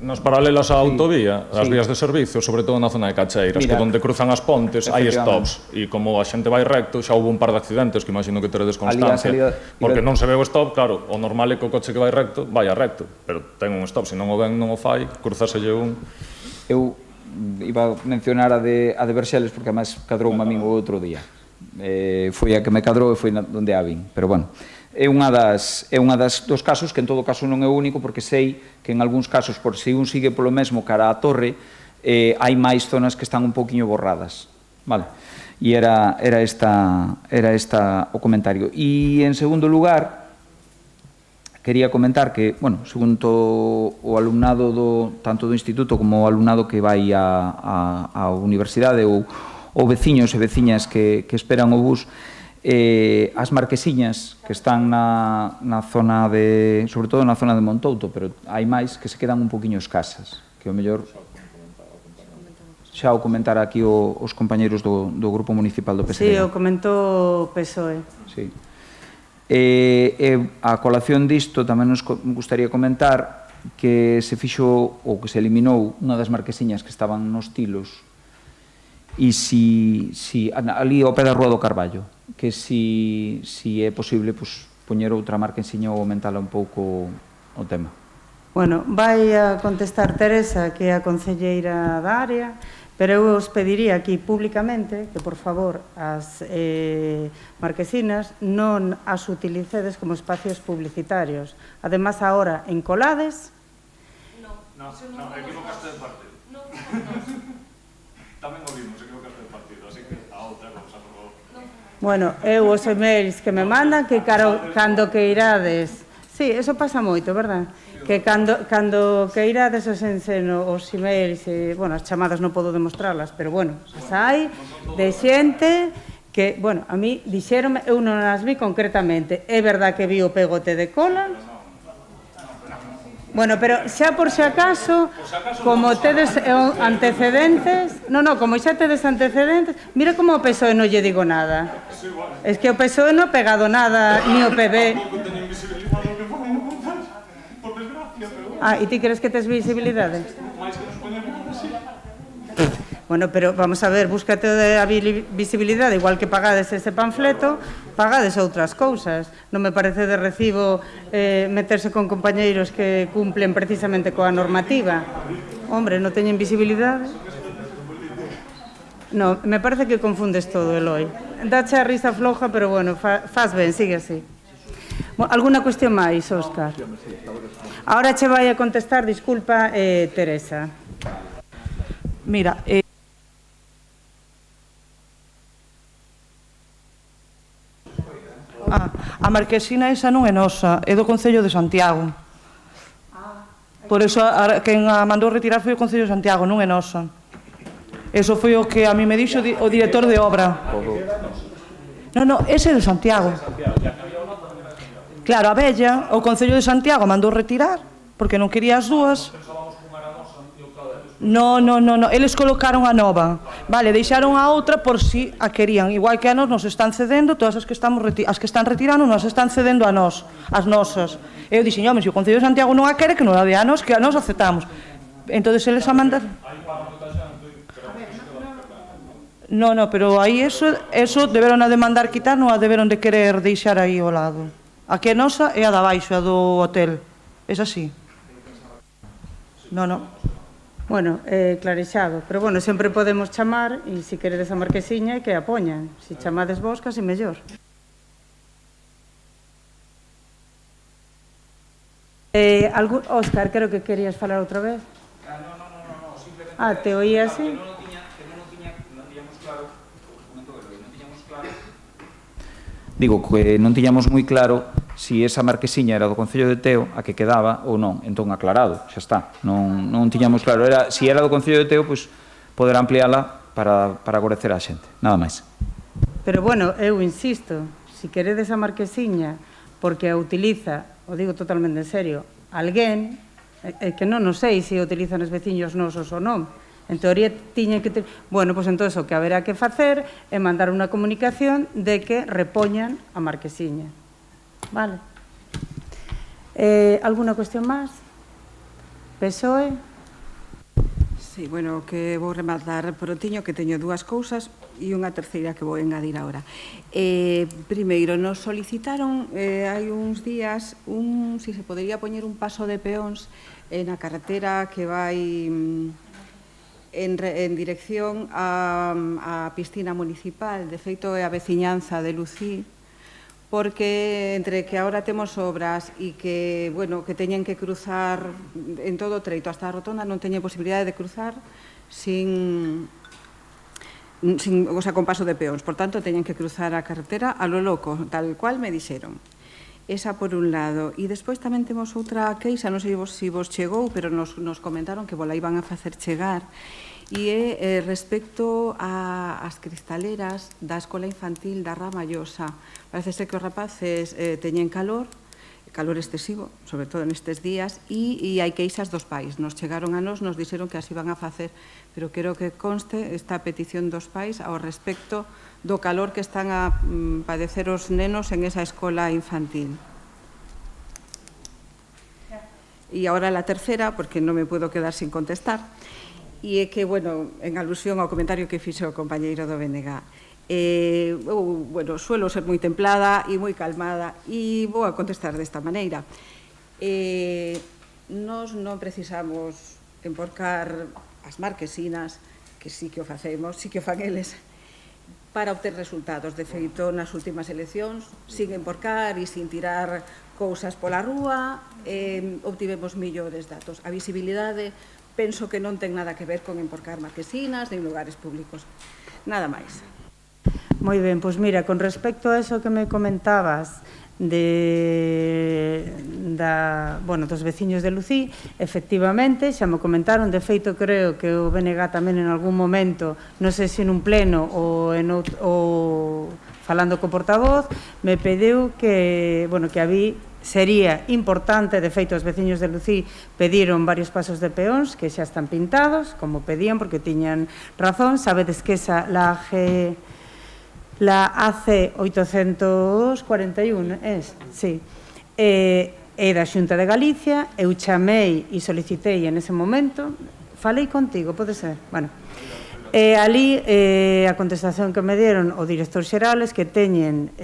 Nas paralelas á autovía, as vías de servicio, sobre todo na zona de Cacheiras, que onde cruzan as pontes hai stops, e como a xente vai recto, xa houve un par de accidentes que imagino que teredes constancia, porque non se ve o stop, claro, o normal é que o coche que vai recto, vaya recto, pero ten un stop, se non o ven, non o fai, cruzáselle un... Eu iba a mencionar a de Verxeles, porque además cadroume a min o outro día. Foi a que me cadrou e foi onde a vin, pero bueno... É unha dos casos que en todo caso non é o único, porque sei que en algúns casos, por se un sigue polo mesmo cara á torre, hai máis zonas que están un pouquiño borradas. Vale? E era esta o comentario. E en segundo lugar, quería comentar que, bueno, segundo o alumnado tanto do instituto como o alumnado que vai á universidade ou veciños e veciñas que esperan o bus, as marquesiñas que están na zona de, sobre todo na zona de Montouto, pero hai máis que se quedan un poquinho escasas, que o mellor xa o comentara aquí os compañeiros do Grupo Municipal do PSDG. Sí, o comentou o PSOE. Sí. A colación disto tamén nos gustaría comentar que se fixo ou que se eliminou unha das marquesiñas que estaban nos tilos, e ali ao pé da Rúa do Carballo, que si é posible poñer outra marquesiña ou aumentala un pouco o tema. Bueno, vai a contestar Teresa, que é a concelleira da área, pero eu os pediría aquí públicamente que, por favor, as marquesinas non as utilicedes como espacios publicitarios. Además, ahora, en Colades... No, equivocaste de partido. Tamén o vimos, equivocaste de partido, así que a outra cousa, por favor. Bueno, eu os emails que me mandan, que cando que irades... Sí, eso pasa moito, verdad? Que cando que irades os enseno os emails, bueno, as chamadas non podo demostrarlas, pero bueno, as hai de xente que, bueno, a mí dixeronme, eu non as vi concretamente, é verdad que vi o pegote de cola. Bueno, pero xa por se acaso, como tedes antecedentes, como xa tedes antecedentes, mira como o PSOE non lle digo nada. Es que o PSOE non ha pegado nada, ni o PB. Ah, e ti crees que tes visibilidade? Bueno, pero vamos a ver, búscate a visibilidade, igual que pagades ese panfleto, pagades outras cousas. Non me parece de recibo meterse con compañeiros que cumplen precisamente coa normativa. Hombre, non teñen visibilidade. No, me parece que confundes todo, Eloi. Dache a risa floja, pero bueno, faz ben, sigue así. Alguna cuestión máis, Óscar? Ahora che vai a contestar, disculpa, Teresa. Mira, a marquesina esa non é nosa, é do Concello de Santiago. Por eso, quen a mandou retirar foi o Concello de Santiago, non é nosa. Eso foi o que a mí me dixo o director de obra. Non, ese é de Santiago. Claro, a vella, o Concello de Santiago mandou retirar, porque non quería as dúas. Non, eles colocaron a nova. Vale, deixaron a outra por si a querían. Igual que a nos están cedendo, todas as que están retirando nos están cedendo a nos, as nosas. Eu dixen, home, se o Concello de Santiago non a quere, que non a dé a nos, que a nos aceptamos. Entón, eles a mandar... Non, pero aí eso deberon a demandar quitar, non a deberon de querer deixar aí ao lado. A que é nosa é a da baixo, a do hotel. É así. Non. Bueno, clarexado, pero bueno, sempre podemos chamar e se queredes a marquesiña e que a poñan. Se chamades vos, casi mellor. Óscar, creo que querías falar outra vez. No, simplemente... Ah, te oía así? Non tiñamos claro, digo que non tiñamos moi claro si esa marquesiña era do Concello de Teo, a que quedaba ou non. Entón, aclarado, xa está. Non tiñamos claro. Si era do Concello de Teo, pois poder ampliála para agorecer a xente. Nada máis. Pero, bueno, eu insisto, se queredes a marquesiña porque a utiliza, o digo totalmente en serio, alguén, que non sei se o utilizan os veciños nosos ou non. En teoría, tiñen que ter... Bueno, pois entón, o que haberá que facer é mandar unha comunicación de que repoñan a marquesiña. Vale. Alguna cuestión máis? PSOE? Sí, bueno, que vou rematar prontiño, que teño dúas cousas e unha terceira que vou engadir agora. Primeiro, nos solicitaron hai uns días si se podería poñer un paso de peóns na carretera que vai en dirección á piscina municipal. De feito, é a veciñanza de Lucí, porque entre que agora temos obras e que, bueno, que teñen que cruzar en todo o treito hasta a rotonda, non teñen posibilidade de cruzar con paso de peóns. Por tanto, teñen que cruzar a carretera a lo loco, tal cual me dixeron. Esa por un lado. E despois tamén temos outra queixa, non sei se vos chegou, pero nos comentaron que vola iban a facer chegar, e é respecto ás cristaleras da escola infantil da Ramallosa. Parece ser que os rapaces teñen calor excesivo, sobre todo nestes días, e hai queixas dos pais. Nos chegaron a nos dixeron que así van a facer, pero quero que conste esta petición dos pais ao respecto do calor que están a padecer os nenos en esa escola infantil. E agora la terceira, porque non me puedo quedar sin contestar, e é que, bueno, en alusión ao comentario que fixo o compañeiro do BNG, bueno, suelo ser moi templada e moi calmada, e vou a contestar desta maneira. Nos non precisamos emporcar as marquesinas, que sí que o facemos, sí que o fan eles, para obter resultados. De feito, nas últimas eleccións, sin emporcar e sin tirar cousas pola rúa, obtivemos millores datos. A visibilidade penso que non ten nada que ver con emporcar marquesinas en lugares públicos. Nada máis. Moi ben, pois mira, con respecto a eso que me comentabas dos veciños de Lucí, efectivamente, xa me comentaron, de feito creo que o BNG tamén en algún momento, non sei se nun pleno ou falando co portavoz, me pediu que, bueno, que sería importante, de feito, os veciños de Lucí pediron varios pasos de peóns que xa están pintados, como pedían, porque tiñan razón. Sabedes que esa, la AC 841, sí, é da Xunta de Galicia. Eu chamei e solicitei en ese momento, falei contigo, pode ser? Bueno, ali a contestación que me dieron o director xeral é que teñen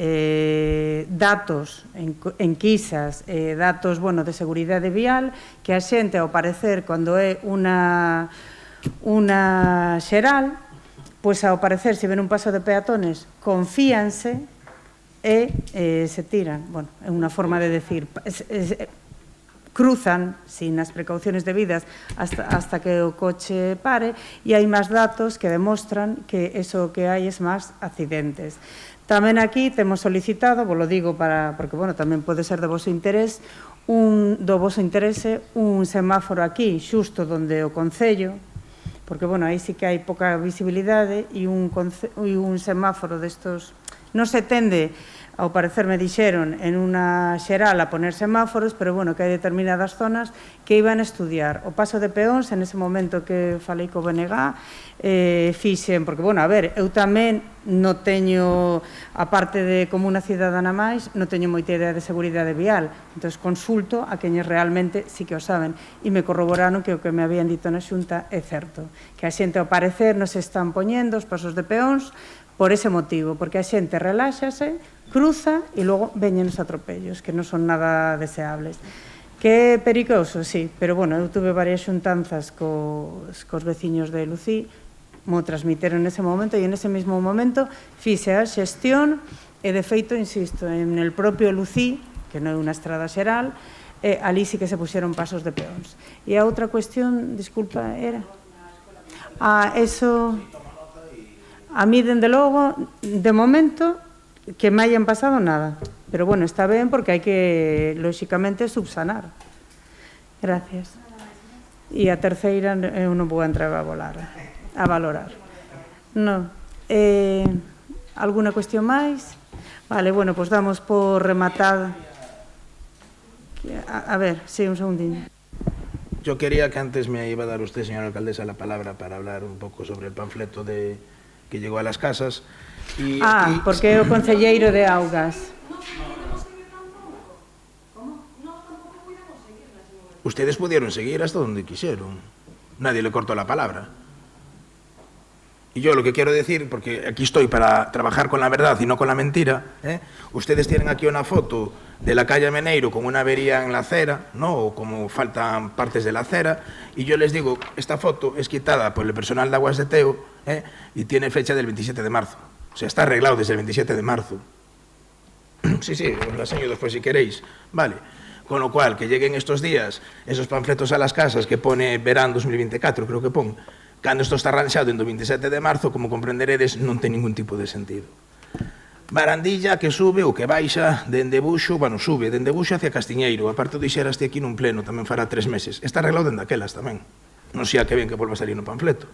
datos enquisas, datos, bueno, de seguridade vial, que a xente, ao parecer, cando é unha xeral, pois ao parecer, se ven un paso de peatones, confíanse e se tiran. Bueno, é unha forma de decir, cruzan sin as precauciones debidas hasta que o coche pare, e hai máis datos que demostran que eso que hai é máis accidentes. Tamén aquí temos solicitado, vos lo digo porque, bueno, tamén pode ser de vosso interese, un semáforo aquí, xusto donde o Concello, porque, bueno, aí sí que hai pouca visibilidade, e un semáforo destos non se tende, ao parecer me dixeron, en unha xeral a poner semáforos, pero, bueno, que hai determinadas zonas que iban a estudiar. O paso de peóns, en ese momento que falei co BNG, fixen, porque, bueno, a ver, eu tamén non teño, aparte de como unha cidadana máis, non teño moita idea de seguridade vial, entón consulto a queñes realmente sí que o saben, e me corroboraron que o que me habían dito na Xunta é certo, que a xente, ao parecer, non se están poñendo os pasos de peóns por ese motivo, porque a xente reláxase, cruza e logo veñen os atropellos, que non son nada deseables. Que é perigoso, sí, pero, bueno, eu tuve varias xuntanzas cos veciños de Lucí, mo transmiteron nese momento, e en ese mesmo momento fixe a xestión, e de feito, insisto, en el propio Lucí, que non é unha estrada xeral, ali sí que se puxeron pasos de peóns. E a outra cuestión, disculpa, era? Eso... A mí, dende logo, de momento, que me hayan pasado nada. Pero, bueno, está ben porque hai que, lóxicamente, subsanar. Gracias. E a terceira eu non vou entrar a valorar. Non. Alguna cuestión máis? Vale, bueno, pois damos por rematado. A ver, sí, un segundín. Yo quería que antes me iba a dar usted, señora alcaldesa, la palabra para hablar un poco sobre el panfleto que llegó a las casas. Porque é o concelleiro de Augas. Ustedes pudieron seguir hasta donde quisieron. Nadie le cortó la palabra. Y yo lo que quiero decir, porque aquí estoy para trabajar con la verdad y no con la mentira, ustedes tienen aquí una foto de la calle Meneiro con una avería en la acera, ¿no? O como faltan partes de la acera, y yo les digo, esta foto es quitada por el personal de Aguas de Teo y tiene fecha del 27 de marzo. O sea, está arreglado desde el 27 de marzo. Sí, os lo enseño después si queréis. Vale. Con lo cual, que lleguen estos días esos panfletos a las casas que pone verán 2024, creo que pon, cando isto está arranxado en do 27 de marzo, como comprenderedes, non ten ningún tipo de sentido. Barandilla que sube ou que baixa dende Buxo, bueno, sube dende Buxo hacia Castiñeiro, aparte de dixeraste aquí nun pleno, tamén fará 3 meses. Está arreglado dende aquelas tamén. Non sei a que ben que volva a salir no panfleto.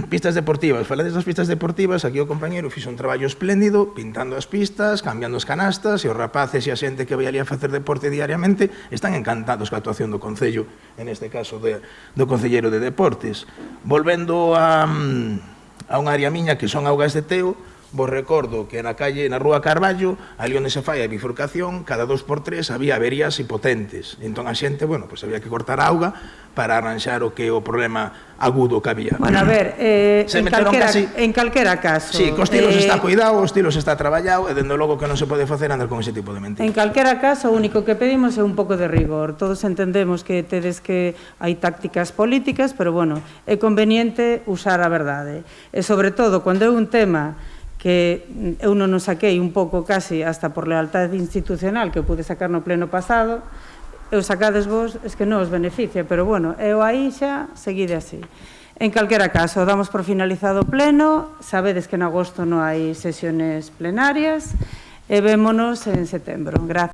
Pistas deportivas, falades das pistas deportivas, aquí o compañero fixo un traballo espléndido, pintando as pistas, cambiando as canastas, e os rapaces e a xente que vai ali a facer deporte diariamente están encantados coa actuación do Concello, en este caso do Concelleiro de Deportes. Volvendo a unha área miña que son Augas de Teo, vos recordo que na rúa Carballo, ali onde se fai a bifurcación, cada 2x3 había averías hipotentes. Entón a xente, bueno, pues había que cortar a auga para arranxar o que o problema agudo que había. Bueno, a ver, en calquera caso... Sí, que o estilo se está cuidado, o estilo se está traballado, e dende logo que non se pode facer andar con ese tipo de mentiras. En calquera caso, o único que pedimos é un pouco de rigor. Todos entendemos que tedes que hai tácticas políticas, pero, bueno, é conveniente usar a verdade. E, sobre todo, cando é un tema que eu non o saquei un pouco casi hasta por lealtade institucional que eu pude sacar no pleno pasado, eu sacades vos, es que non os beneficia, pero bueno, eu aí xa seguide así. En calquera caso, damos por finalizado o pleno, sabedes que en agosto non hai sesiones plenarias e vémonos en setembro. Gracias.